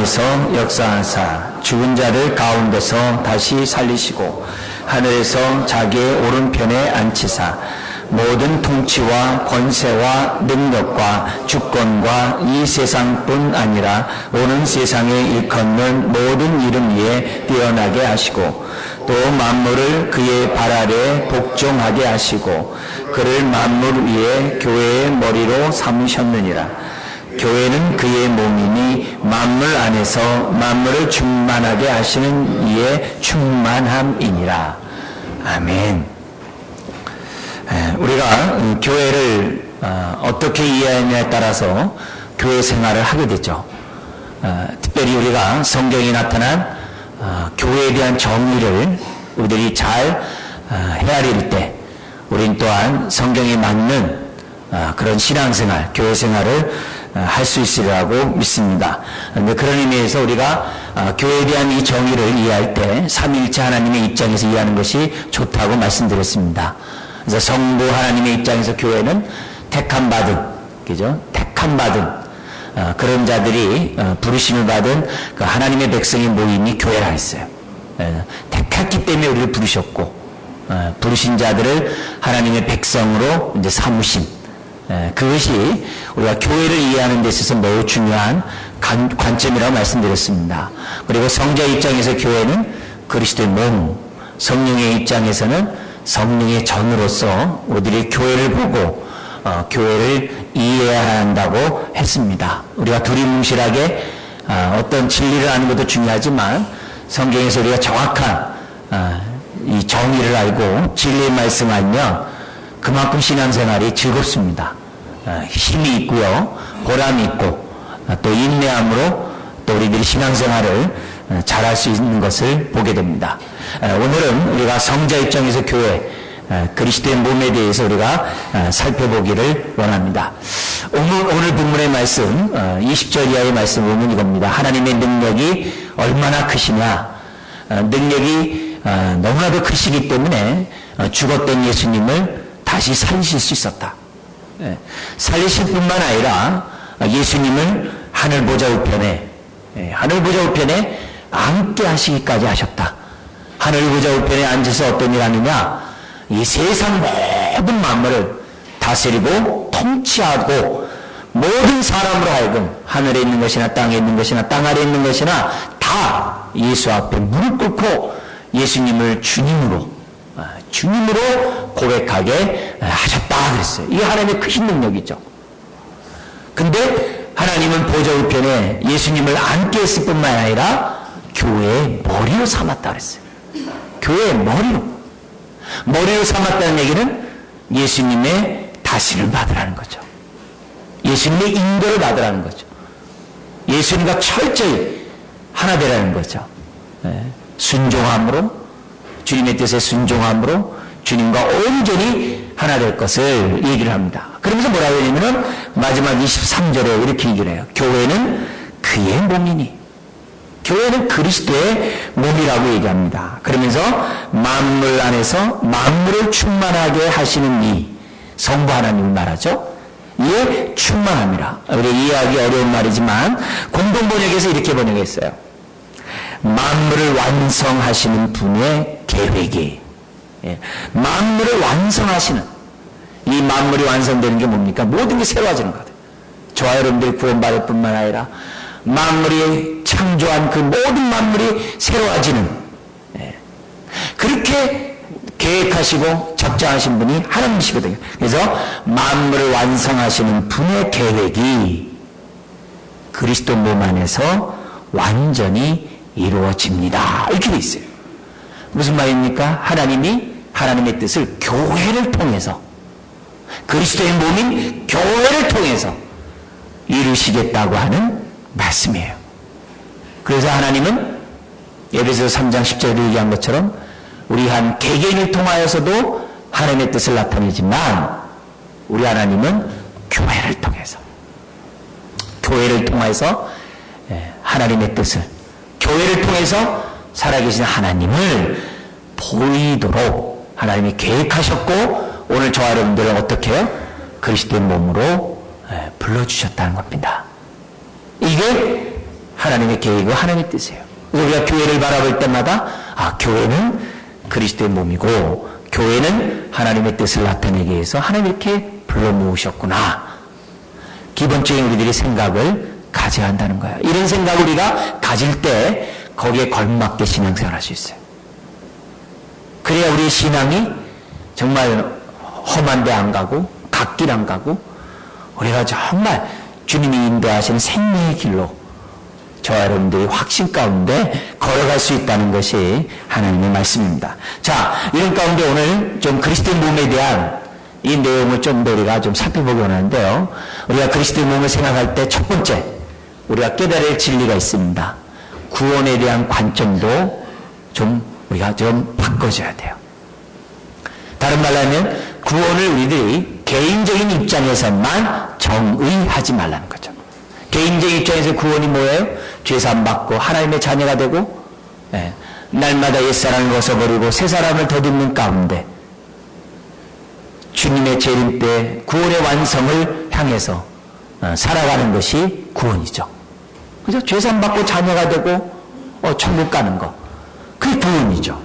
안에서 역사하사 죽은 자를 가운데서 다시 살리시고 하늘에서 자기의 오른편에 앉히사 모든 통치와 권세와 능력과 주권과 이 세상뿐 아니라 오는 세상에 일컫는 모든 이름 위에 뛰어나게 하시고 또 만물을 그의 발 아래 복종하게 하시고 그를 만물 위에 교회의 머리로 삼으셨느니라. 교회는 그의 몸이니 만물 안에서 만물을 충만하게 하시는 이의 충만함이니라. 아멘. 우리가 교회를 어떻게 이해하느냐에 따라서 교회 생활을 하게 되죠. 특별히 우리가 성경에 나타난 교회에 대한 정의를 우리들이 잘 헤아릴 때 우린 또한 성경에 맞는 그런 신앙생활, 교회 생활을 할 수 있으리라고 믿습니다. 그런 의미에서 우리가 교회에 대한 이 정의를 이해할 때 삼위일체 하나님의 입장에서 이해하는 것이 좋다고 말씀드렸습니다. 그래서 성부 하나님의 입장에서 교회는 택함받은, 그죠? 택함받은 그런 자들이 부르심을 받은 그 하나님의 백성의 모임이 교회라 했어요. 택했기 때문에 우리를 부르셨고 부르신 자들을 하나님의 백성으로 이제 삼으신 그것이 우리가 교회를 이해하는 데 있어서 매우 중요한 관점이라고 말씀드렸습니다. 그리고 성자 입장에서 교회는 그리스도의 몸, 성령의 입장에서는 성령의 전으로서 우리들이 교회를 보고 교회를 이해해야 한다고 했습니다. 우리가 두리뭉실하게 어떤 진리를 아는 것도 중요하지만 성경에서 우리가 정확한 이 정의를 알고 진리의 말씀을 알면 그만큼 신앙생활이 즐겁습니다. 힘이 있고요, 보람이 있고 또 인내함으로 또 우리들이 신앙생활을 잘할 수 있는 것을 보게 됩니다. 오늘은 우리가 성자 입장에서 교회, 그리스도의 몸에 대해서 우리가 살펴보기를 원합니다. 오늘 본문의 말씀 20절 이하의 말씀을 보면 이겁니다. 하나님의 능력이 얼마나 크시냐. 능력이 너무나도 크시기 때문에 죽었던 예수님을 다시 살리실 수 있었다. 살리실 뿐만 아니라 예수님을 하늘 보좌 우편에 앉게 하시기까지 하셨다. 하늘 보좌 우편에 앉아서 어떤 일 하느냐, 이 세상 모든 만물을 다스리고 통치하고 모든 사람으로 하여금 하늘에 있는 것이나 땅에 있는 것이나 땅 아래에 있는 것이나 다 예수 앞에 무릎 꿇고 예수님을 주님으로 고백하게 하셨다 그랬어요. 이게 하나님의 크신 능력이죠. 근데 하나님은 보좌 우편에 예수님을 앉게 했을 뿐만 아니라 교회의 머리로 삼았다 그랬어요. 교회의 머리로 삼았다는 얘기는 예수님의 다스림을 받으라는 거죠. 예수님의 인도를 받으라는 거죠. 예수님과 철저히 하나 되라는 거죠. 순종함으로, 주님의 뜻에 순종함으로 주님과 온전히 하나 될 것을 얘기를 합니다. 그러면서 뭐라고 하냐면은 마지막 23절에 이렇게 얘기를 해요. 교회는 그의 몸이니. 교회는 그리스도의 몸이라고 얘기합니다. 그러면서 만물 안에서 만물을 충만하게 하시는 이 성부 하나님을 말하죠. 이에 충만함이라. 우리 이해하기 어려운 말이지만 공동번역에서 이렇게 번역했어요. 만물을 완성하시는 분의 계획이, 만물을 완성하시는, 이 만물이 완성되는 게 뭡니까? 모든 게 새로워지는 거거든요. 저와 여러분들이 구원받을 뿐만 아니라 만물이 창조한 그 모든 만물이 새로워지는, 그렇게 계획하시고 작정하신 분이 하나님이시거든요. 그래서 만물을 완성하시는 분의 계획이 그리스도 몸 안에서 완전히 이루어집니다. 이렇게 돼 있어요. 무슨 말입니까? 하나님이 하나님의 뜻을 교회를 통해서, 그리스도의 몸인 교회를 통해서 이루시겠다고 하는 말씀이에요. 그래서 하나님은 에베소서 3장 10절에 얘기한 것처럼 우리 한 개개인을 통하여서도 하나님의 뜻을 나타내지만 우리 하나님은 교회를 통해서 하나님의 뜻을, 교회를 통해서 살아계신 하나님을 보이도록 하나님이 계획하셨고 오늘 저와 여러분들은 어떻게 해요? 그리스도의 몸으로 불러주셨다는 겁니다. 이게 하나님의 계획이고 하나님의 뜻이에요. 우리가 교회를 바라볼 때마다 교회는 그리스도의 몸이고 교회는 하나님의 뜻을 나타내기 위해서 하나님이 이렇게 불러 모으셨구나. 기본적인 우리들이 생각을 가져야 한다는 거예요. 이런 생각을 우리가 가질 때 거기에 걸맞게 신앙생활 할 수 있어요. 그래야 우리의 신앙이 정말 험한 데 안 가고 갓길 안 가고 우리가 정말 주님이 인도하시는 생명의 길로 저와 여러분들이 확신 가운데 걸어갈 수 있다는 것이 하나님의 말씀입니다. 자, 이런 가운데 오늘 좀 그리스도의 몸에 대한 이 내용을 좀 더 우리가 좀 살펴보기 원하는데요. 우리가 그리스도의 몸을 생각할 때 첫 번째 우리가 깨달을 진리가 있습니다. 구원에 대한 관점도 좀 우리가 좀 바꿔줘야 돼요. 다른 말로 하면 구원을 우리들이 개인적인 입장에서만 정의하지 말라는 거죠. 개인적인 입장에서 구원이 뭐예요? 죄사함 받고 하나님의 자녀가 되고 날마다 옛사람을 벗어버리고 새사람을 덧입는 가운데 주님의 재림 때 구원의 완성을 향해서 살아가는 것이 구원이죠. 그죠? 죄사함 받고 자녀가 되고 천국 가는 거, 그게 구원이죠.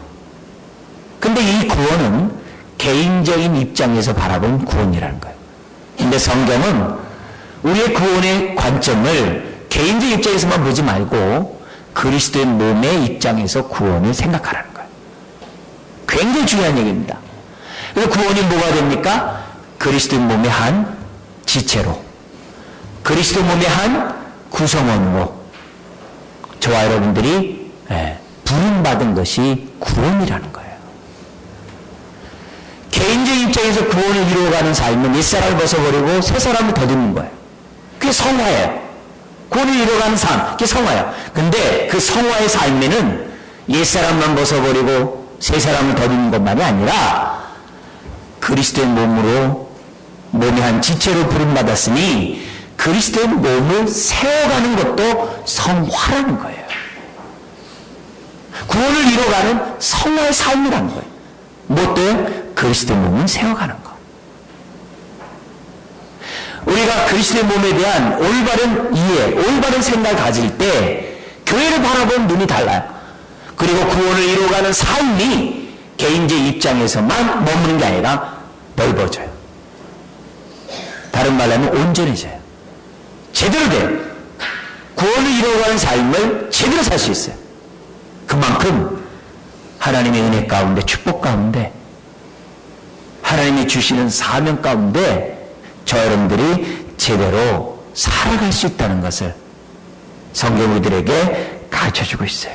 근데 이 구원은 개인적인 입장에서 바라본 구원이라는 거예요. 근데 성경은 우리의 구원의 관점을 개인적 입장에서만 보지 말고 그리스도의 몸의 입장에서 구원을 생각하라는 거예요. 굉장히 중요한 얘기입니다. 그래서 구원이 뭐가 됩니까? 그리스도의 몸의 한 지체로, 그리스도 몸의 한 구성원으로 저와 여러분들이 부름받은 것이 구원이라는 거예요. 개인적 입장에서 구원을 이루어가는 삶은 옛사람을 벗어버리고 새사람을 덧입는 거예요. 그게 성화예요. 구원을 이루어가는 삶, 그게 성화예요. 근데 그 성화의 삶에는 옛사람만 벗어버리고 새사람을 덧입는 것만이 아니라 그리스도의 몸으로 몸의 한 지체로 부름받았으니 그리스도의 몸을 세워가는 것도 성화라는 거예요. 구원을 이루어가는 성화의 삶이라는 거예요. 무엇도요? 그리스도의 몸을 세워가는 것. 우리가 그리스도의 몸에 대한 올바른 이해, 올바른 생각을 가질 때 교회를 바라보는 눈이 달라요. 그리고 구원을 이루어가는 삶이 개인적 입장에서만 머무는 게 아니라 넓어져요. 다른 말로 하면 온전해져요. 제대로 돼요. 구원을 이루어가는 삶을 제대로 살 수 있어요. 그만큼 하나님의 은혜 가운데, 축복 가운데, 하나님이 주시는 사명 가운데 저 여러분들이 제대로 살아갈 수 있다는 것을 성경 우리들에게 가르쳐주고 있어요.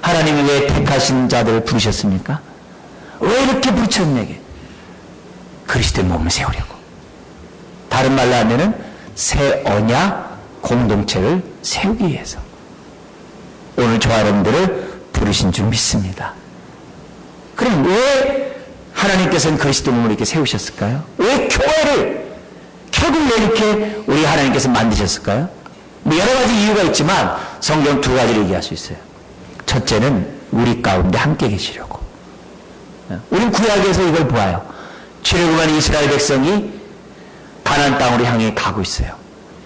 하나님이 왜 택하신 자들을 부르셨습니까? 왜 이렇게 부르셨냐게? 그리스도의 몸을 세우려고. 다른 말로 하면은 새 언약 공동체를 세우기 위해서 오늘 저와 여러분들을 부르신 줄 믿습니다. 그럼 왜 하나님께서는 그리스도 몸을 이렇게 세우셨을까요? 왜 교회를 결국 왜 이렇게 우리 하나님께서 만드셨을까요? 뭐 여러 가지 이유가 있지만 성경 두 가지를 얘기할 수 있어요. 첫째는 우리 가운데 함께 계시려고. 우린 구약에서 이걸 보아요. 출애굽한 이스라엘 백성이 가나안 땅으로 향해 가고 있어요.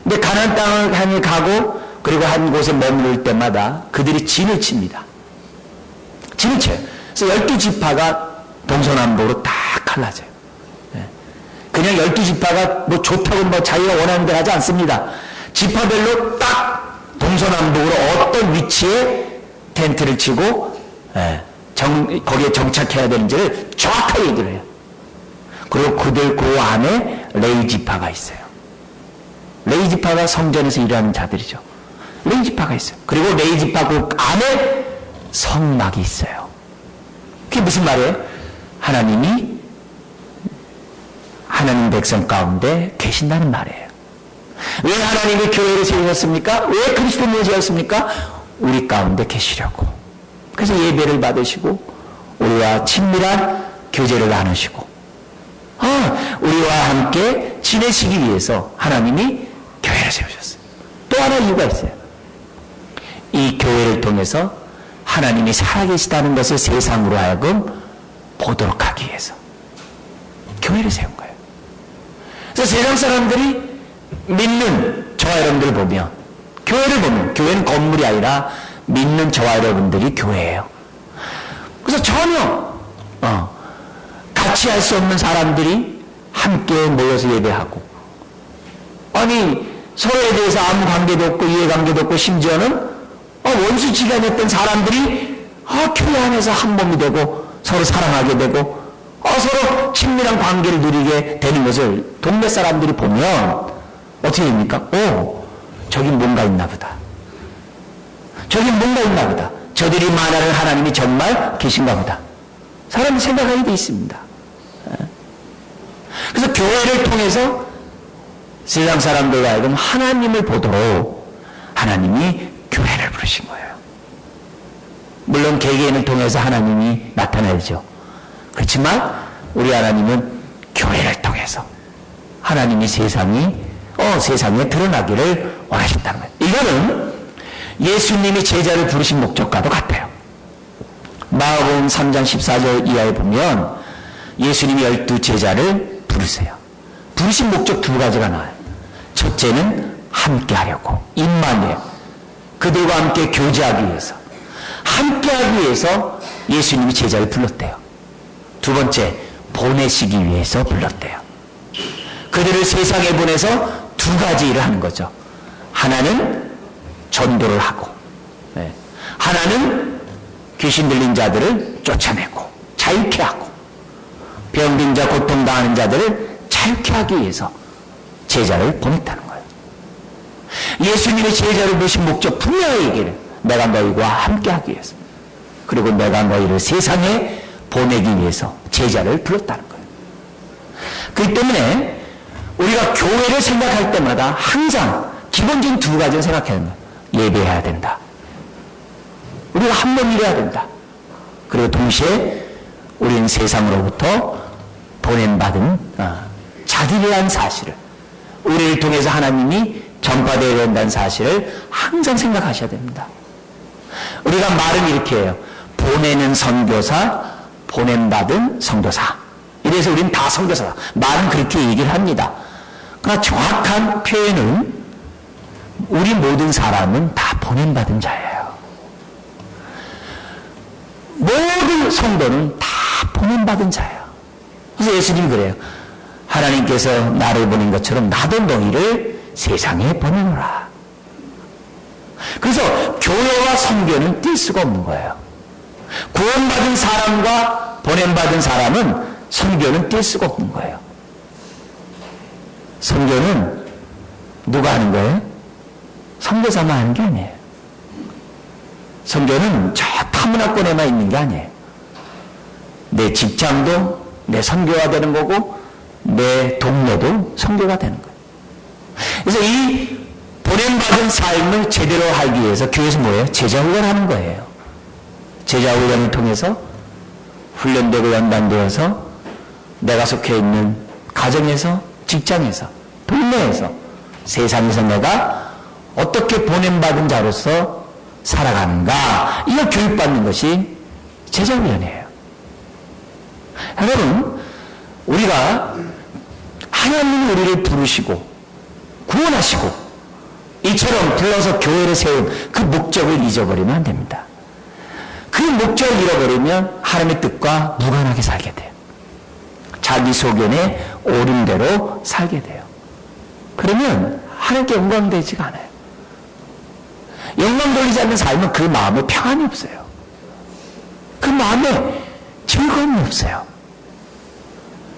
근데 가나안 땅을 향해 가고 그리고 한 곳에 머무를 때마다 그들이 진을 칩니다. 진을 쳐요. 그래서 12지파가 동서남북으로 다 갈라져요. 그냥 12지파가 뭐 좋다고 뭐 자기가 원하는 대로 하지 않습니다. 지파별로 딱 동서남북으로 어떤 위치에 텐트를 치고 거기에 정착해야 되는지를 정확하게 얘기를 해요. 그리고 그들 그 안에 레위지파가 있어요. 레위지파가 성전에서 일하는 자들이죠. 레위지파가 있어요. 그리고 레위지파 그 안에 성막이 있어요. 그게 무슨 말이에요? 하나님이 하나님 백성 가운데 계신다는 말이에요. 왜 하나님이 교회를 세우셨습니까? 왜 그리스도를 세우셨습니까? 우리 가운데 계시려고. 그래서 예배를 받으시고 우리와 친밀한 교제를 나누시고 우리와 함께 지내시기 위해서 하나님이 교회를 세우셨어요. 또 하나 이유가 있어요. 이 교회를 통해서 하나님이 살아계시다는 것을 세상으로 하여금 보도록 하기 위해서 교회를 세운 거예요. 그래서 세상 사람들이 믿는 저와 여러분들을 보면 교회를 보면 교회는 건물이 아니라 믿는 저와 여러분들이 교회예요. 그래서 전혀 같이 할 수 없는 사람들이 함께 모여서 예배하고, 아니 서로에 대해서 아무 관계도 없고 이해관계도 없고 심지어는 원수지간했던 사람들이 교회 안에서 한 몸이 되고 서로 사랑하게 되고 서로 친밀한 관계를 누리게 되는 것을 동네 사람들이 보면 어떻게 됩니까? 저긴 뭔가 있나 보다. 저긴 뭔가 있나 보다. 저들이 말하는 하나님이 정말 계신가 보다. 사람이 생각하게 돼 있습니다. 그래서 교회를 통해서 세상 사람들과 하여금 하나님을 보도록 하나님이 교회를 부르신 거예요. 물론 개개인을 통해서 하나님이 나타나야죠. 그렇지만 우리 하나님은 교회를 통해서 하나님이 세상에 드러나기를 원하신다는 거예요. 이거는 예수님이 제자를 부르신 목적과도 같아요. 마가복음 3장 14절 이하에 보면 예수님이 12제자를 부르세요. 부르신 목적 두 가지가 나와요. 첫째는 함께 하려고, 임마누엘, 그들과 함께 교제하기 위해서, 함께 하기 위해서 예수님이 제자를 불렀대요. 두 번째, 보내시기 위해서 불렀대요. 그들을 세상에 보내서 두 가지 일을 하는 거죠. 하나는 전도를 하고, 하나는 귀신 들린 자들을 쫓아내고 자유케 하고, 병든 자, 고통당하는 자들을 자유케 하기 위해서 제자를 보냈다는 거예요. 예수님의 제자를 부르신 목적 분명히 얘기를, 내가 너희와 함께 하기 위해서, 그리고 내가 너희를 세상에 보내기 위해서 제자를 불렀다는 거예요. 그렇기 때문에 우리가 교회를 생각할 때마다 항상 기본적인 두 가지를 생각해야 합니다. 예배해야 된다. 우리가 한 번 일해야 된다. 그리고 동시에 우리는 세상으로부터 보냄받은 자들이라는 사실을, 우리를 통해서 하나님이 전파되어야 된다는 사실을 항상 생각하셔야 됩니다. 우리가 말은 이렇게 해요. 보내는 선교사, 보냄받은 선교사. 이래서 우리는 다 선교사다. 말은 그렇게 얘기를 합니다. 그러나 정확한 표현은 우리 모든 사람은 다 보냄받은 자예요. 모든 성도는 다 보냄받은 자예요. 그래서 예수님이 그래요. 하나님께서 나를 보낸 것처럼 나도 너희를 세상에 보내노라. 그래서 교회와 선교는 뗄 수가 없는 거예요. 구원받은 사람과 보냄받은 사람은 선교는 뗄 수가 없는 거예요. 선교는 누가 하는 거예요? 선교사만 하는 게 아니에요. 선교는 저 타문화권에만 있는 게 아니에요. 내 직장도 내 선교가 되는 거고 내 동네도 선교가 되는 거예요. 그래서 이 보냄받은 삶을 제대로 하기 위해서 교회에서 뭐예요? 제자훈련하는 거예요. 제자훈련을 통해서 훈련되고 연단되어서 내가 속해 있는 가정에서, 직장에서, 동네에서, 세상에서 내가 어떻게 보냄받은 자로서 살아가는가, 이걸 교육받는 것이 제자훈련이에요. 여러분, 우리가 하나님이 우리를 부르시고 구원하시고 이처럼 불러서 교회를 세운 그 목적을 잊어버리면 안 됩니다. 그 목적을 잃어버리면 하나님의 뜻과 무관하게 살게 돼요. 자기 소견에 옳은 대로 살게 돼요. 그러면 하나님께 영광되지가 않아요. 영광 돌리지 않는 삶은 그 마음에 평안이 없어요. 그 마음에 즐거움이 없어요.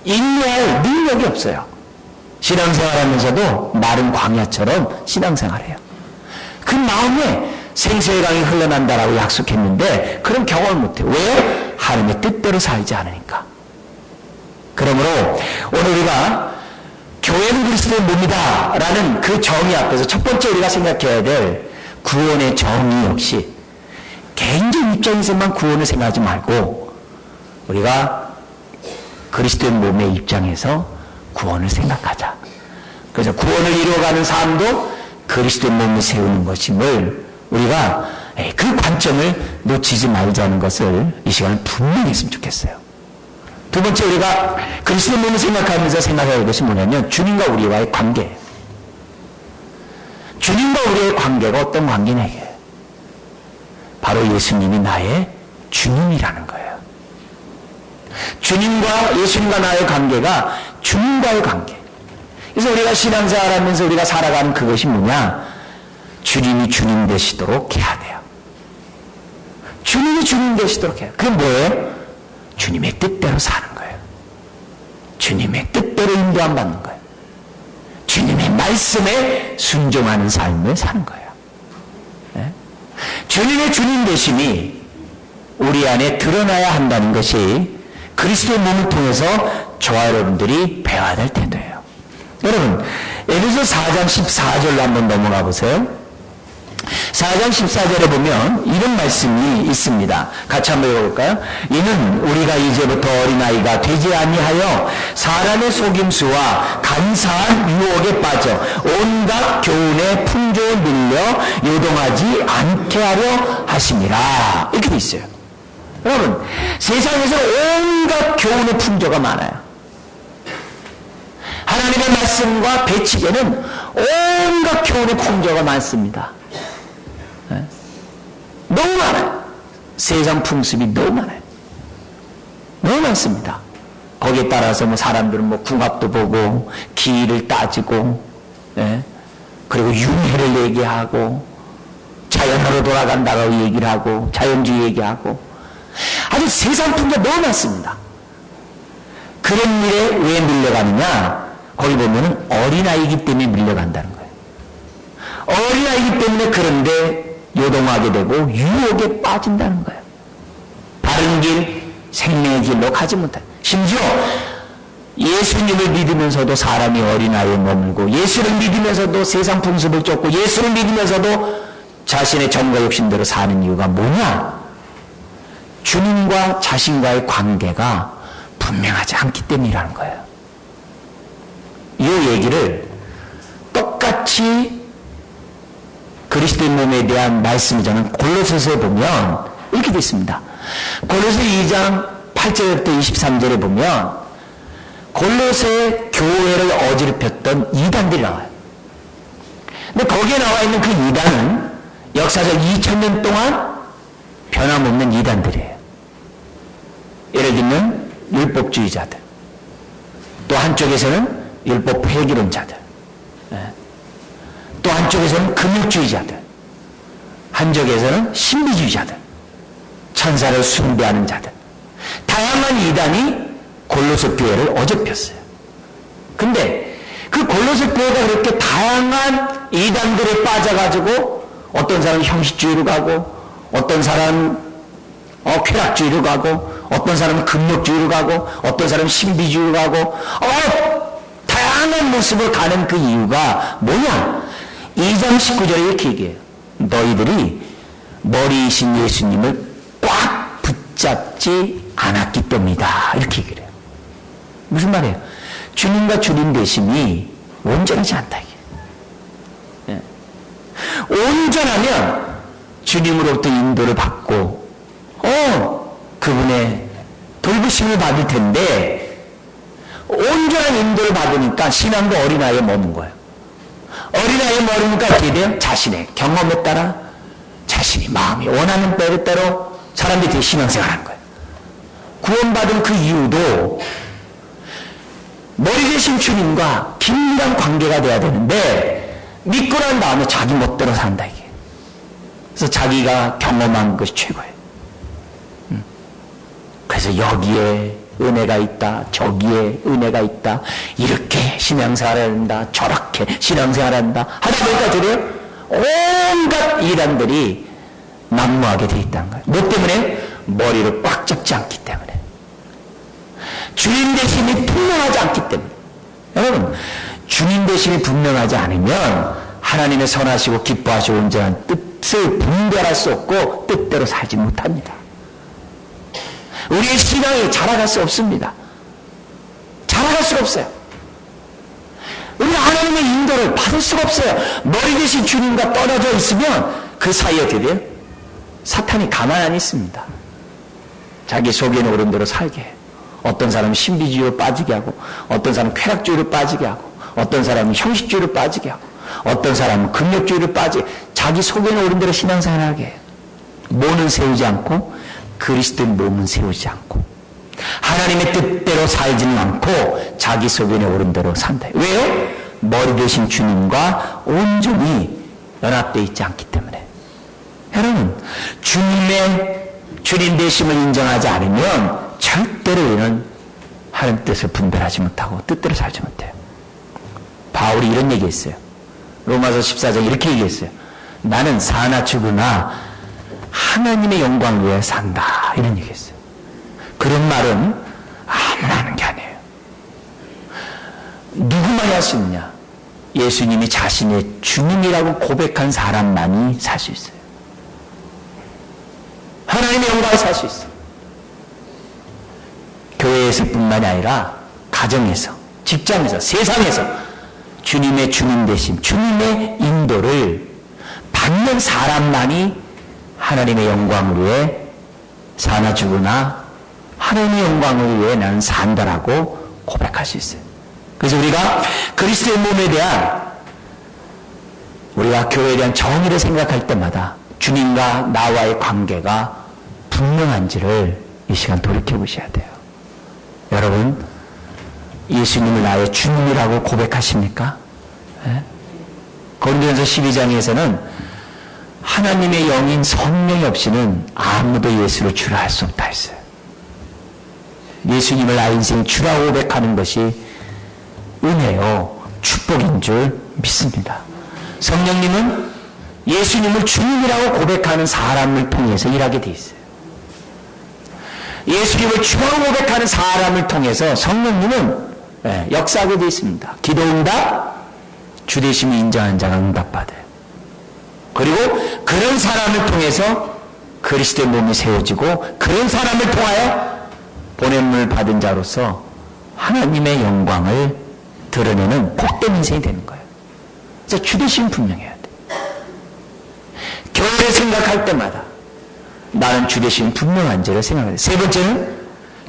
인내할 능력이 없어요. 신앙생활하면서도 마른 광야처럼 신앙생활해요. 그 마음에 생수의 강이 흘러난다라고 약속했는데 그런 경험을 못해요. 왜? 하나님의 뜻대로 살지 않으니까. 그러므로 오늘 우리가 교회는 그리스도의 몸이다 라는 그 정의 앞에서 첫 번째 우리가 생각해야 될 구원의 정의 역시 개인적인 입장에서만 구원을 생각하지 말고 우리가 그리스도의 몸의 입장에서 구원을 생각하자. 그래서 구원을 이루어가는 삶도 그리스도의 몸을 세우는 것임을 우리가 그 관점을 놓치지 말자는 것을 이 시간에 분명히 했으면 좋겠어요. 두 번째 우리가 그리스도의 몸을 생각하면서 생각해야 할 것이 뭐냐면 주님과 우리와의 관계예요. 주님과 우리의 관계가 어떤 관계냐 이게. 바로 예수님이 나의 주님이라는 거예요. 주님과 예수님과 나의 관계가 주님과의 관계. 그래서 우리가 신앙생활 하면서 우리가 살아가는 그것이 뭐냐? 주님이 주님 되시도록 해야 돼요. 주님이 주님 되시도록 해요. 그게 뭐예요? 주님의 뜻대로 사는 거예요. 주님의 뜻대로 인도함 받는 거예요. 주님의 말씀에 순종하는 삶을 사는 거예요. 네? 주님의 주님 되심이 우리 안에 드러나야 한다는 것이 그리스도의 몸을 통해서 저와 여러분들이 배워야 될 태도예요. 여러분, 에베소 4장 14절로 한번 넘어가 보세요. 4장 14절에 보면 이런 말씀이 있습니다. 같이 한번 읽어볼까요? 이는 우리가 이제부터 어린아이가 되지 아니하여 사람의 속임수와 간사한 유혹에 빠져 온갖 교훈의 풍조에 밀려 요동하지 않게 하려 하심이라. 이렇게 돼 있어요. 여러분, 세상에서 온갖 교훈의 풍조가 많아요. 하나님의 말씀과 배치에는 온갖 교훈의 풍조가 많습니다. 네? 너무 많아요. 세상 풍습이 너무 많아요. 너무 많습니다. 거기에 따라서 뭐 사람들은 뭐 궁합도 보고 기일을 따지고, 네? 그리고 윤회를 얘기하고 자연으로 돌아간다고 얘기를 하고 자연주의 얘기하고 아주 세상 풍조가 너무 많습니다. 그런 일에 왜 밀려가느냐? 거기 보면은 어린아이기 때문에 밀려간다는 거예요. 어린아이기 때문에 그런데 요동하게 되고 유혹에 빠진다는 거예요. 바른 길, 생명의 길로 가지 못해. 심지어 예수님을 믿으면서도 사람이 어린아이에 머물고 예수를 믿으면서도 세상 풍습을 쫓고 예수를 믿으면서도 자신의 정과 욕심대로 사는 이유가 뭐냐? 주님과 자신과의 관계가 분명하지 않기 때문이라는 거예요. 이 얘기를 똑같이 그리스도의 몸에 대한 말씀을 저는 골로새서에 보면 이렇게 되어 있습니다. 골로새 2장 8절부터 23절에 보면 골로새 교회를 어지럽혔던 이단들이 나와요. 근데 거기에 나와 있는 그 이단은 역사적 2000년 동안 변함없는 이단들이에요. 예를 들면 율법주의자들, 또 한쪽에서는 율법 폐기론자들, 또 한쪽에서는 금욕주의자들, 한쪽에서는 신비주의자들, 천사를 숭배하는 자들, 다양한 이단이 골로새 교회를 어접혔어요. 근데 그 골로새 교회가 그렇게 다양한 이단들에 빠져가지고 어떤 사람은 형식주의로 가고 어떤 사람은 쾌락주의로 가고 어떤 사람은 금욕주의로 가고 어떤 사람은 신비주의로 가고 다양한 모습을 가는 그 이유가 뭐냐? 2장 19절에 이렇게 얘기해요. 너희들이 머리이신 예수님을 꽉 붙잡지 않았기 때문이다. 이렇게 얘기를 해요. 무슨 말이에요? 주님과 주님 되심이 온전하지 않다. 이게. 예. 온전하면 주님으로부터 인도를 받고 그분의 돌보심을 받을 텐데 온전한 인도를 받으니까 신앙도 어린아이에 머문 거예요. 어린아이에 머무니까 어떻게 돼요? 자신의 경험에 따라 자신이 마음이 원하는 대로 사람들이 신앙생활하는 거예요. 구원받은 그 이유도 머리 대신 주님과 긴밀한 관계가 돼야 되는데 믿고 난 다음에 자기 멋대로 산다 이게. 그래서 자기가 경험한 것이 최고예요. 그래서 여기에 은혜가 있다, 저기에 은혜가 있다, 이렇게 신앙생활을 한다, 저렇게 신앙생활을 한다 하다 보니까 들어요? 온갖 이단들이 난무하게 돼 있다는 거예요. 뭐 때문에? 머리를 꽉 잡지 않기 때문에. 주님 되심이 분명하지 않기 때문에. 여러분, 주님 되심이 분명하지 않으면 하나님의 선하시고 기뻐하시고 온전한 뜻을 분별할 수 없고 뜻대로 살지 못합니다. 우리의 신앙이 자라갈 수 없습니다. 자라갈 수가 없어요. 우리가 하나님의 인도를 받을 수가 없어요. 머리 대신 주님과 떨어져 있으면 그 사이에 어떻게 돼요? 사탄이 가만히 안 있습니다. 자기 속에 오른 대로 살게 해요. 어떤 사람은 신비주의로 빠지게 하고 어떤 사람은 쾌락주의로 빠지게 하고 어떤 사람은 형식주의로 빠지게 하고 어떤 사람은 금욕주의를 자기 속에는 옳은 대로 신앙생활을 하게 해요. 몸은 세우지 않고 그리스도의 몸은 세우지 않고 하나님의 뜻대로 살지는 않고 자기 속에는 옳은 대로 산다. 왜요? 머리 되신 주님과 온전히 연합되어 있지 않기 때문에. 여러분, 주님 되심을 인정하지 않으면 절대로 우리는 하나님 뜻을 분별하지 못하고 뜻대로 살지 못해요. 바울이 이런 얘기했어요. 로마서 14장 이렇게 얘기했어요. 나는 사나 죽으나 하나님의 영광을 위해 산다. 이런 얘기했어요. 그런 말은 아무나 하는 게 아니에요. 누구만이 할 수 있느냐? 예수님이 자신의 주님이라고 고백한 사람만이 살 수 있어요. 하나님의 영광을 살 수 있어요. 교회에서뿐만이 아니라 가정에서, 직장에서, 세상에서 주님의 주님 되심, 주님의 인도를 받는 사람만이 하나님의 영광을 위해 사나 죽으나 하나님의 영광을 위해 나는 산다라고 고백할 수 있어요. 그래서 우리가 그리스도의 몸에 대한, 우리가 교회에 대한 정의를 생각할 때마다 주님과 나와의 관계가 분명한지를 이 시간 돌이켜 보셔야 돼요. 여러분, 예수님을 나의 주님이라고 고백하십니까? 네? 고린도전서 12장에서는 하나님의 영인 성령이 없이는 아무도 예수를 주라 할 수 없다 했어요. 예수님을 나의 인생 주라고 고백하는 것이 은혜요, 축복인 줄 믿습니다. 성령님은 예수님을 주님이라고 고백하는 사람을 통해서 일하게 돼 있어요. 예수님을 주라고 고백하는 사람을 통해서 성령님은 역사하게 되어 있습니다. 기도응답, 주되심을 인정한 자가 응답받아요. 그리고 그런 사람을 통해서 그리스도의 몸이 세워지고 그런 사람을 통하여 보냄을 받은 자로서 하나님의 영광을 드러내는 복된 인생이 되는 거예요. 그래서 주되심 분명해야 돼. 교회를 생각할 때마다 나는 주되심 분명한지를 생각해야 돼. 세 번째는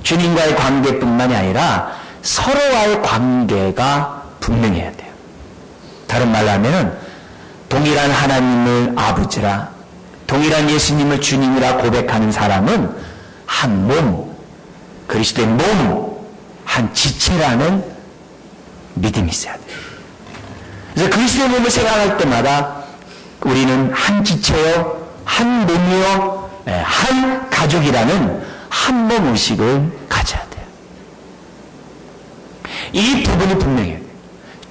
주님과의 관계뿐만이 아니라 서로와의 관계가 분명해야 돼요. 다른 말로 하면은 동일한 하나님을 아버지라, 동일한 예수님을 주님이라 고백하는 사람은 한 몸, 그리스도의 몸, 한 지체라는 믿음이 있어야 돼요. 그래서 그리스도의 몸을 생각할 때마다 우리는 한 지체요, 한 몸이요, 한 가족이라는 한 몸 의식을 가져야 돼요. 이 부분이 분명해요.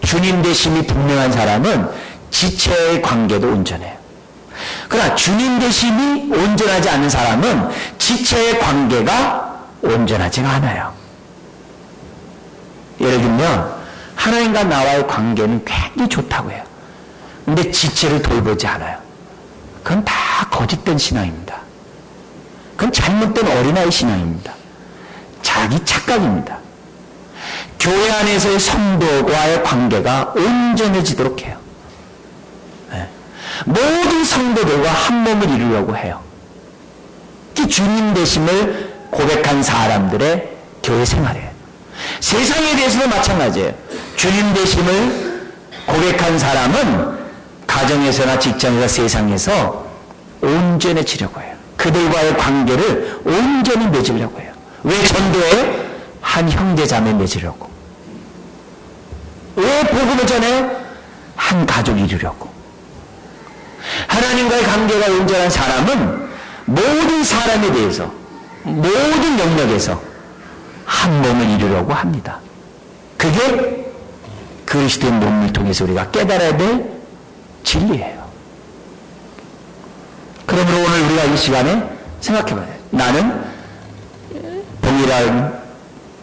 주님 되심이 분명한 사람은 지체의 관계도 온전해요. 그러나 주님 되심이 온전하지 않은 사람은 지체의 관계가 온전하지가 않아요. 예를 들면 하나님과 나와의 관계는 굉장히 좋다고 해요. 근데 지체를 돌보지 않아요. 그건 다 거짓된 신앙입니다. 그건 잘못된 어린아이 신앙입니다. 자기 착각입니다. 교회 안에서의 성도와의 관계가 온전해지도록 해요. 모든 성도들과 한 몸을 이루려고 해요. 특히 주님 되심을 고백한 사람들의 교회 생활이에요. 세상에 대해서도 마찬가지예요. 주님 되심을 고백한 사람은 가정에서나 직장에서 세상에서 온전해지려고 해요. 그들과의 관계를 온전히 맺으려고 해요. 왜 전도해요? 한 형제자매 맺으려고. 왜 복음을 전해요? 한 가족 이루려고. 하나님과의 관계가 온전한 사람은 모든 사람에 대해서, 모든 영역에서 한 몸을 이루려고 합니다. 그게 그리스도의 몸을 통해서 우리가 깨달아야 될 진리예요. 그러므로 오늘 우리가 이 시간에 생각해봐야 돼요. 나는 동일한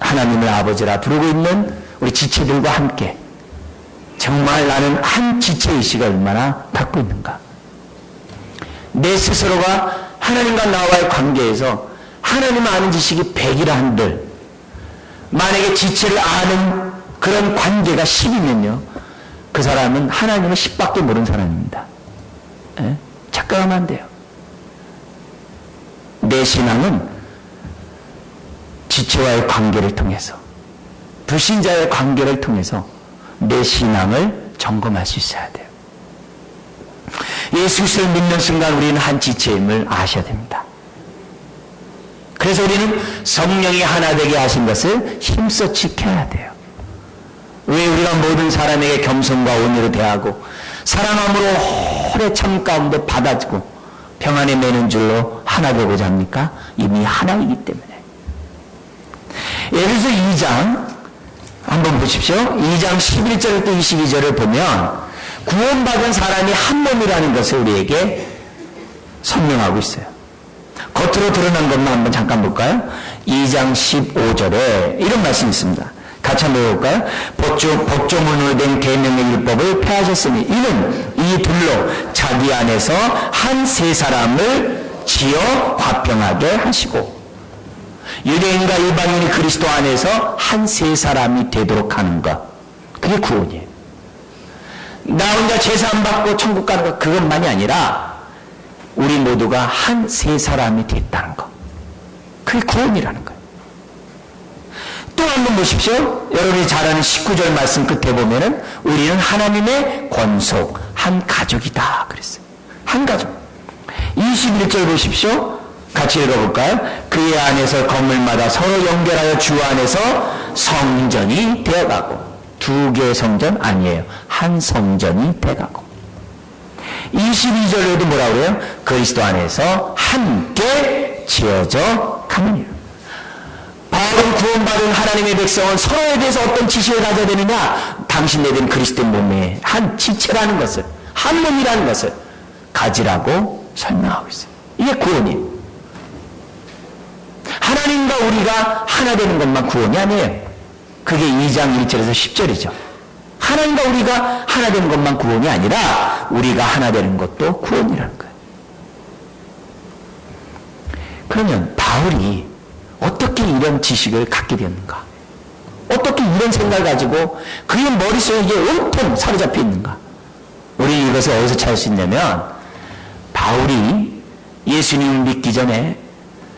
하나님을 아버지라 부르고 있는 우리 지체들과 함께 정말 나는 한 지체의식을 얼마나 갖고 있는가. 내 스스로가 하나님과 나와의 관계에서 하나님을 아는 지식이 100이라 한들 만약에 지체를 아는 그런 관계가 10이면요 그 사람은 하나님을 10밖에 모르는 사람입니다. 착각하면 안 돼요. 내 신앙은 지체와의 관계를 통해서, 불신자의 관계를 통해서 내 신앙을 점검할 수 있어야 돼요. 예수 그리스도를 믿는 순간 우리는 한 지체임을 아셔야 됩니다. 그래서 우리는 성령이 하나 되게 하신 것을 힘써 지켜야 돼요. 왜 우리가 모든 사람에게 겸손과 온유로 대하고 사랑함으로 오래 참 가운데 받아주고 평안에 매는 줄로 하나 되고자 합니까? 이미 하나이기 때문에. 예를 들어서 2장 한번 보십시오. 2장 11절부터 22절을 보면 구원받은 사람이 한 몸이라는 것을 우리에게 설명하고 있어요. 겉으로 드러난 것만 한번 잠깐 볼까요? 2장 15절에 이런 말씀이 있습니다. 같이 한번 볼까요? 법조문으로 된 계명의 율법을 폐하셨으니 이는 이 둘로 자기 안에서 한 세 사람을 지어 화평하게 하시고 유대인과 이방인이 그리스도 안에서 한 세 사람이 되도록 하는 것, 그게 구원이에요. 나 혼자 제사 안 받고 천국 가는 것, 그것만이 아니라 우리 모두가 한 세 사람이 됐다는 것, 그게 구원이라는 거예요. 또 한번 보십시오. 여러분이 잘 아는 19절 말씀 끝에 보면은 우리는 하나님의 권속, 한 가족이다 그랬어요. 한 가족. 21절 보십시오. 같이 읽어볼까요? 그의 안에서 건물마다 서로 연결하여 주 안에서 성전이 되어가고, 두 개의 성전 아니에요. 한 성전이 되어가고. 22절에도 뭐라고 그래요? 그리스도 안에서 함께 지어져 가느니라. 바울은 구원받은 하나님의 백성은 서로에 대해서 어떤 지식을 가져야 되느냐? 당신네들은 그리스도 몸의 한 지체라는 것을, 한 몸이라는 것을 가지라고 설명하고 있어요. 이게 구원이에요. 하나님과 우리가 하나 되는 것만 구원이 아니에요. 그게 2장 1절에서 10절이죠. 하나님과 우리가 하나 되는 것만 구원이 아니라 우리가 하나 되는 것도 구원이라는 거예요. 그러면 바울이 어떻게 이런 지식을 갖게 되었는가? 어떻게 이런 생각을 가지고 그의 머릿속에 이게 온통 사로잡혀 있는가? 우리 이것을 어디서 찾을 수 있냐면 바울이 예수님을 믿기 전에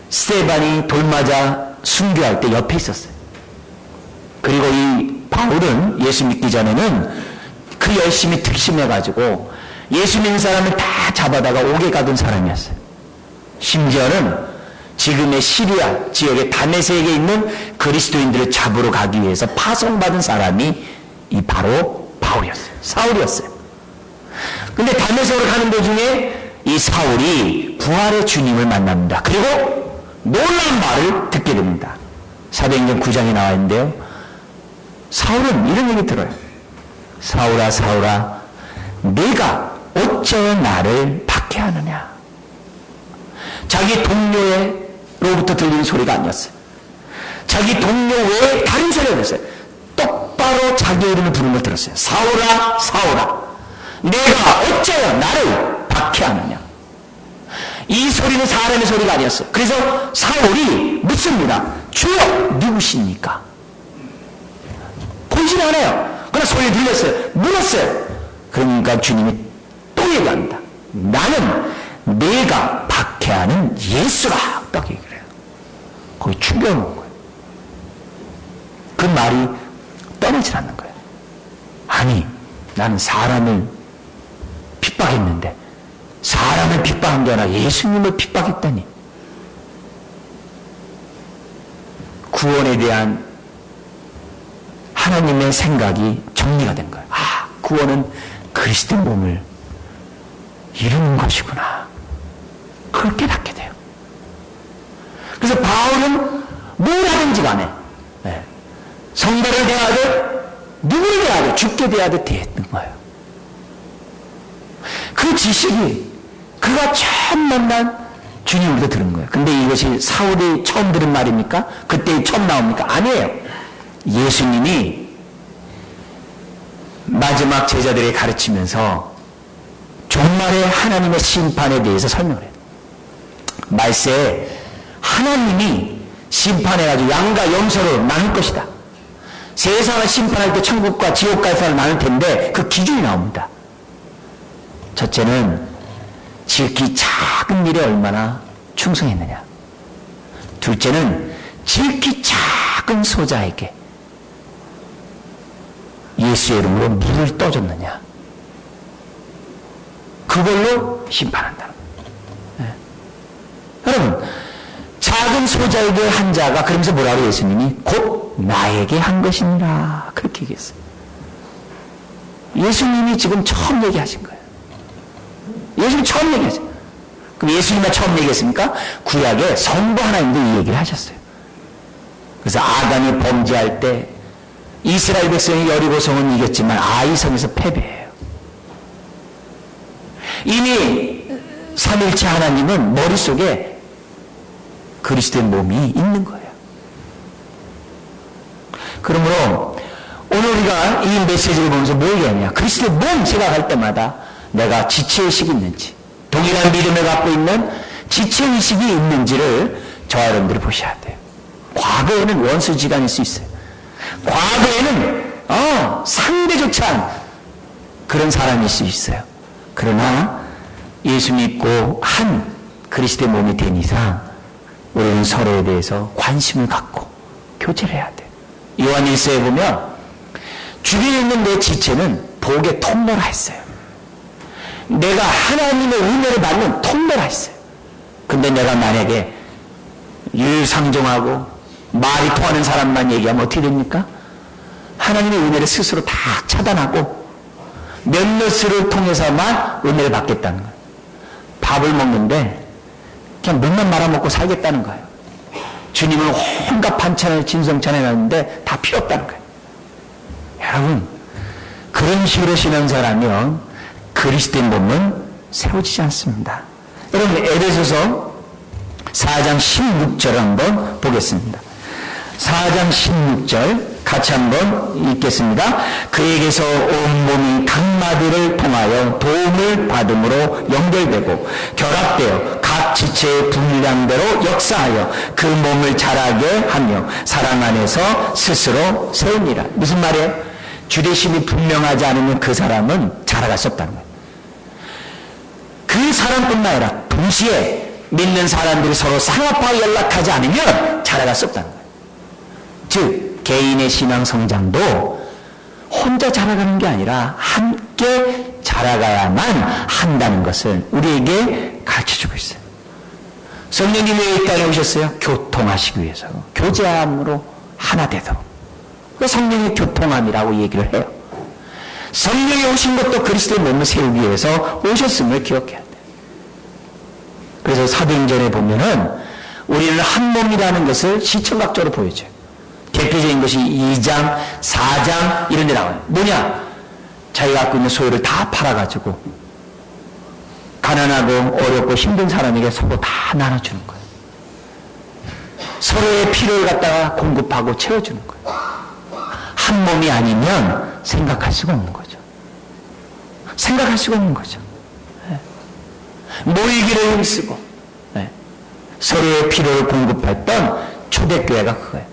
스데반이 돌맞아 순교할 때 옆에 있었어요. 그리고 이 바울은 예수 믿기 전에는 그 열심히 특심해가지고 예수 믿는 사람을 다 잡아다가 옥에 가둔 사람이었어요. 심지어는 지금의 시리아 지역의 다메섹에 있는 그리스도인들을 잡으러 가기 위해서 파송받은 사람이 이 바로 바울이었어요. 사울이었어요. 근데 다메섹으로 가는 도중에 이 사울이 부활의 주님을 만납니다. 그리고 놀라운 말을 듣게 됩니다. 사도행전 9장에 나와 있는데요. 사울은 이런 얘기 들어요. 사울아 사울아 네가 어찌 나를 박해하느냐. 자기 동료로부터 들리는 소리가 아니었어요. 자기 동료 외에 다른 소리가 들었어요. 똑바로 자기 이름을 부르는 걸 들었어요. 사울아 사울아 내가 어찌 나를 박해하느냐. 이 소리는 사람의 소리가 아니었어요. 그래서 사울이 묻습니다. 주여 누구십니까? 보이진 않아요. 그러나 소리 들렸어요. 물었어요. 그러니까 주님이 또 얘기합니다. 나는 내가 박해하는 예수라. 딱 얘기를 해요. 거기 충격을 먹은 거예요. 그 말이 떠나질 않는 거예요. 아니 나는 사람을 핍박했는데 사람을 핍박한 게 아니라 예수님을 핍박했다니. 구원에 대한 하나님의 생각이 정리가 된 거예요. 아, 구원은 그리스도 몸을 이루는 것이구나. 그걸 깨닫게 돼요. 그래서 바울은 뭘 하든지 간에 성도를 대하듯 누구를 대하듯 죽게 대하듯 대했던 거예요. 그 지식이 그가 처음 만난 주님으로부터 들은 거예요. 근데 이것이 사울이 처음 들은 말입니까? 그때 처음 나옵니까? 아니에요. 예수님이 마지막 제자들에게 가르치면서 종말의 하나님의 심판에 대해서 설명을 해요. 말세에 하나님이 심판해가지고 양과 염소로 나눌 것이다. 세상을 심판할 때 천국과 지옥과의 사람을 나눌 텐데 그 기준이 나옵니다. 첫째는 지극히 작은 일에 얼마나 충성했느냐. 둘째는 지극히 작은 소자에게 예수의 이름으로 물을 떠줬느냐. 그걸로 심판한다는 거예요. 네. 여러분, 작은 소자에게 한 자가 그러면서 뭐라고 예수님이 곧 나에게 한 것이니라 그렇게 얘기했어요. 예수님이 지금 처음 얘기하신 거예요. 예수님이 처음 얘기하신 거예요. 그럼 예수님만 처음 얘기했습니까? 구약에 성부 하나님도 이 얘기를 하셨어요. 그래서 아담이 범죄할 때 이스라엘 백성이 여리고성은 이겼지만 아이성에서 패배해요. 이미 삼일체 하나님은 머릿속에 그리스도의 몸이 있는 거예요. 그러므로 오늘 우리가 이 메시지를 보면서 뭘 얘기하냐? 그리스도의 몸 생각할 때마다 내가 지체의식이 있는지, 동일한 믿음을 갖고 있는 지체의식이 있는지를 저와 여러분들이 보셔야 돼요. 과거에는 원수지간일 수 있어요. 과거에는 상대조차 않은 그런 사람일 수 있어요. 그러나 예수 믿고 한 그리스도의 몸이 된 이상 우리는 서로에 대해서 관심을 갖고 교제를 해야 돼요. 요한 1서에 보면 주변에 있는 내 지체는 복의 통로라 했어요. 내가 하나님의 은혜를 받는 통로라 했어요. 근데 내가 만약에 유상종하고 말이 통하는 사람만 얘기하면 어떻게 됩니까? 하나님의 은혜를 스스로 다 차단하고 몇몇을 통해서만 은혜를 받겠다는 거예요. 밥을 먹는데 그냥 물만 말아먹고 살겠다는 거예요. 주님은 온갖 반찬을 진성찬 해놨는데 다 필요 없다는 거예요. 여러분, 그런 식으로 신앙생활하면 그리스도의 몸은 세워지지 않습니다. 여러분, 에베소서 4장 16절 한번 보겠습니다. 4장 16절 같이 한번 읽겠습니다. 그에게서 온 몸이 각 마디를 통하여 도움을 받음으로 연결되고 결합되어 각 지체의 분량대로 역사하여 그 몸을 자라게 하며 사랑 안에서 스스로 세우니라. 무슨 말이에요? 주대심이 분명하지 않으면 그 사람은 자라갈 수 없다는 거예요. 그 사람뿐만 아니라 동시에 믿는 사람들이 서로 상합하여 연락하지 않으면 자라갈 수 없다는 거예요. 즉 개인의 신앙 성장도 혼자 자라가는 게 아니라 함께 자라가야만 한다는 것을 우리에게 가르쳐주고 있어요. 성령님이 왜 이 땅에 오셨어요? 교통하시기 위해서. 교제함으로 하나 되도록. 성령의 교통함이라고 얘기를 해요. 성령이 오신 것도 그리스도의 몸을 세우기 위해서 오셨음을 기억해야 돼요. 그래서 사도행전에 보면은 우리는 한 몸이라는 것을 시청각적으로 보여줘요. 대표적인 것이 2장, 4장 이런 데 나와요. 뭐냐? 자기가 갖고 있는 소유를 다 팔아가지고 가난하고 어렵고 힘든 사람에게 서로 다 나눠주는 거예요. 서로의 필요를 갖다가 공급하고 채워주는 거예요. 한 몸이 아니면 생각할 수가 없는 거죠. 생각할 수가 없는 거죠. 모이기를 힘쓰고 서로의 필요를 공급했던 초대교회가 그거예요.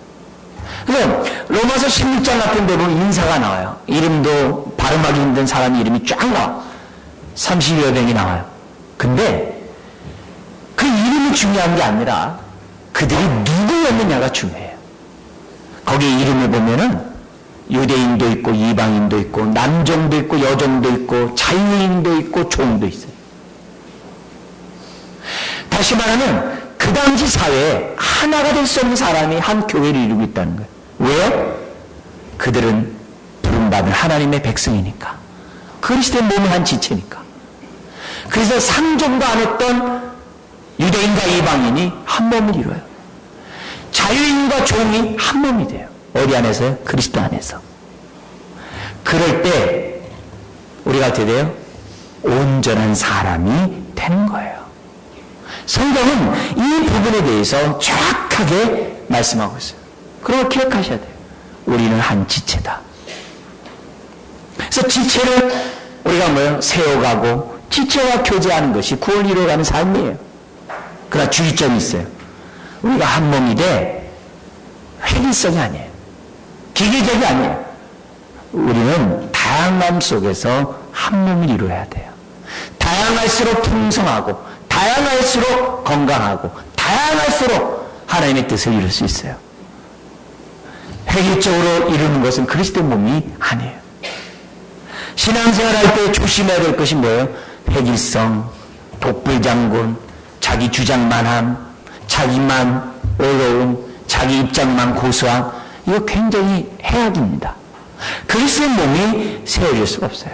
그래서 로마서 16장 같은 데 보면 인사가 나와요. 이름도 발음하기 힘든 사람 이름이 쫙 나와. 30여 명이 나와요. 근데 그 이름이 중요한 게 아니라 그들이 누구였느냐가 중요해요. 거기 이름을 보면은 유대인도 있고 이방인도 있고 남종도 있고 여종도 있고 자유인도 있고 종도 있어요. 다시 말하면 그 당시 사회에 하나가 될 수 없는 사람이 한 교회를 이루고 있다는 거예요. 왜요? 그들은 부름받은 하나님의 백성이니까. 그리스도의 몸의 한 지체니까. 그래서 상종도 안 했던 유대인과 이방인이 한 몸을 이뤄요. 자유인과 종이 한 몸이 돼요. 어디 안에서요? 그리스도 안에서. 그럴 때 우리가 어떻게 돼요? 온전한 사람이 되는 거예요. 성경은 이 부분에 대해서 정확하게 말씀하고 있어요. 그걸 기억하셔야 돼요. 우리는 한 지체다. 그래서 지체를 우리가 뭐예요? 세워가고 지체와 교제하는 것이 구원을 이루어가는 삶이에요. 그러나 주의점이 있어요. 우리가 한 몸이 돼 획일성이 아니에요. 기계적이 아니에요. 우리는 다양함 속에서 한 몸을 이루어야 돼요. 다양할수록 풍성하고 다양할수록 건강하고 다양할수록 하나님의 뜻을 이룰 수 있어요. 획일적으로 이루는 것은 그리스도의 몸이 아니에요. 신앙생활 할 때 조심해야 될 것이 뭐예요? 획일성, 독불장군, 자기 주장만 함, 자기만 어려움, 자기 입장만 고수함, 이거 굉장히 해악입니다. 그리스도의 몸이 세워질 수가 없어요.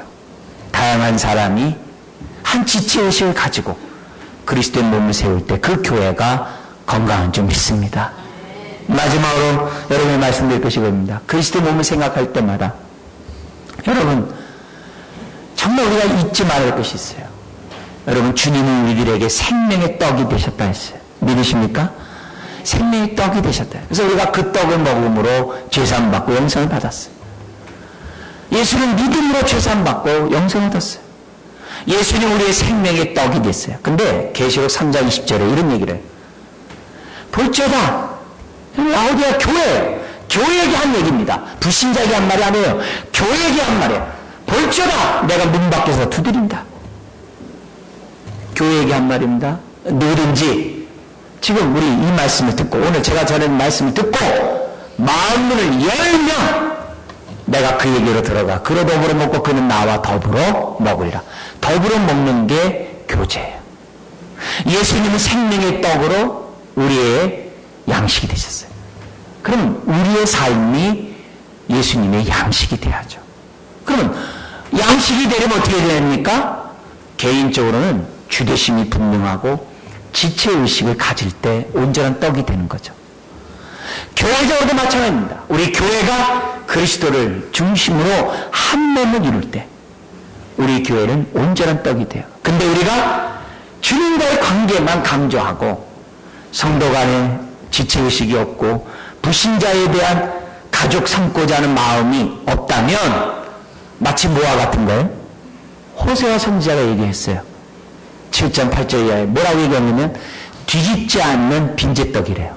다양한 사람이 한 지체의식을 가지고 그리스도의 몸을 세울 때 그 교회가 건강한 줄 믿습니다. 마지막으로 여러분이 말씀드릴 것이 겁니다. 그리스도의 몸을 생각할 때마다 여러분 정말 우리가 잊지 말을 것이 있어요. 여러분 주님은 우리들에게 생명의 떡이 되셨다 했어요. 믿으십니까? 생명의 떡이 되셨다. 그래서 우리가 그 떡을 먹음으로 죄사함 받고 영생을 받았어요. 예수는 믿음으로 죄사함 받고 영생을 얻었어요. 예수님 우리의 생명의 떡이 됐어요. 근데 계시록 3장 20절에 이런 얘기를 해요. 볼지어다 라오디아 교회에게 한 얘기입니다. 불신자에게 한 말이 아니에요. 교회에게 한 말이에요. 볼지어다 내가 문 밖에서 두드린다. 교회에게 한 말입니다. 누구든지 지금 우리 이 말씀을 듣고 오늘 제가 전하는 말씀을 듣고 마음문을 열면 내가 그에게로 들어가 그로 더불어 먹고 그는 나와 더불어 먹으리라. 더불어 먹는 게 교제예요. 예수님은 생명의 떡으로 우리의 양식이 되셨어요. 그럼 우리의 삶이 예수님의 양식이 돼야죠. 그러면 양식이 되려면 어떻게 됩니까? 개인적으로는 주되심이 분명하고 지체의식을 가질 때 온전한 떡이 되는 거죠. 교회적으로도 마찬가지입니다. 우리 교회가 그리스도를 중심으로 한 몸을 이룰 때 우리 교회는 온전한 떡이 돼요. 근데 우리가 주님과의 관계만 강조하고 성도 간에 지체의식이 없고 불신자에 대한 가족 삼고자 하는 마음이 없다면 마치 뭐와 같은 거예요? 호세아 선지자가 얘기했어요. 7장 8절 이하에 뭐라고 얘기했냐면 뒤집지 않는 빈재떡이래요.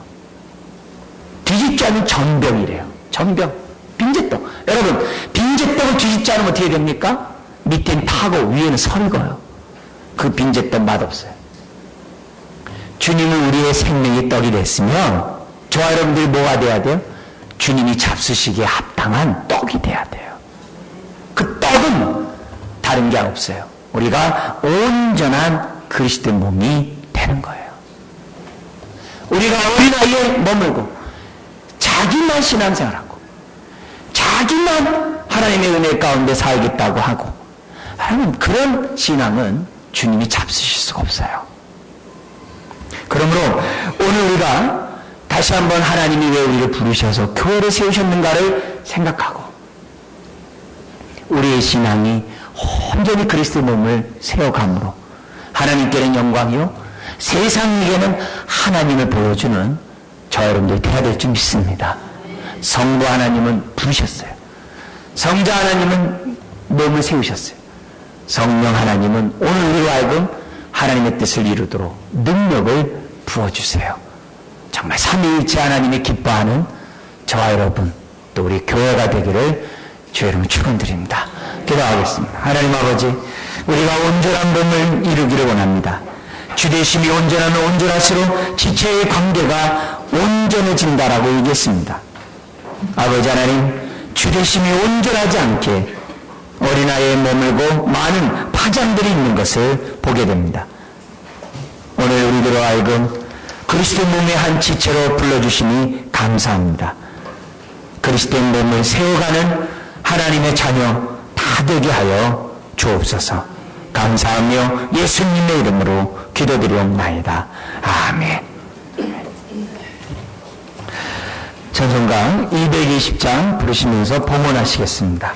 뒤집지 않는 전병이래요. 전병, 빈재떡. 여러분 빈재떡을 뒤집지 않으면 어떻게 됩니까? 밑에는 타고 위에는 설거요. 그 빈재떡 맛없어요. 주님은 우리의 생명의 떡이 됐으면 저와 여러분들이 뭐가 돼야 돼요? 주님이 잡수시기에 합당한 떡이 돼야 돼요. 그 떡은 다른 게 없어요. 우리가 온전한 그리스도의 몸이 되는 거예요. 우리가 어린아이에 머물고 자기만 신앙생활하고 자기만 하나님의 은혜 가운데 살겠다고 하고 여러분 그런 신앙은 주님이 잡수실 수가 없어요. 그러므로 오늘 우리가 다시 한번 하나님이 왜 우리를 부르셔서 교회를 세우셨는가를 생각하고 우리의 신앙이 온전히 그리스도의 몸을 세워감으로 하나님께는 영광이요 세상에게는 하나님을 보여주는 저 여러분들이 되어야 될 줄 믿습니다. 성부 하나님은 부르셨어요. 성자 하나님은 몸을 세우셨어요. 성령 하나님은 오늘 우리로 하여금 하나님의 뜻을 이루도록 능력을 부어주세요. 정말 삼위일체 하나님이 기뻐하는 저와 여러분 또 우리 교회가 되기를 주의 이름으로 축원드립니다. 기도하겠습니다. 하나님 아버지 우리가 온전한 몸을 이루기를 원합니다. 주되심이 온전하면 온전할수록 지체의 관계가 온전해진다라고 얘기했습니다. 아버지 하나님 주되심이 온전하지 않게 어린아이에 머물고 많은 파장들이 있는 것을 보게 됩니다. 오늘 우리들로 하여금 그리스도 몸의 한 지체로 불러주시니 감사합니다. 그리스도의 몸을 세워가는 하나님의 자녀 다 되게 하여 주옵소서. 감사하며 예수님의 이름으로 기도드리옵나이다. 아멘. 찬송가 220장 부르시면서 봉헌하시겠습니다.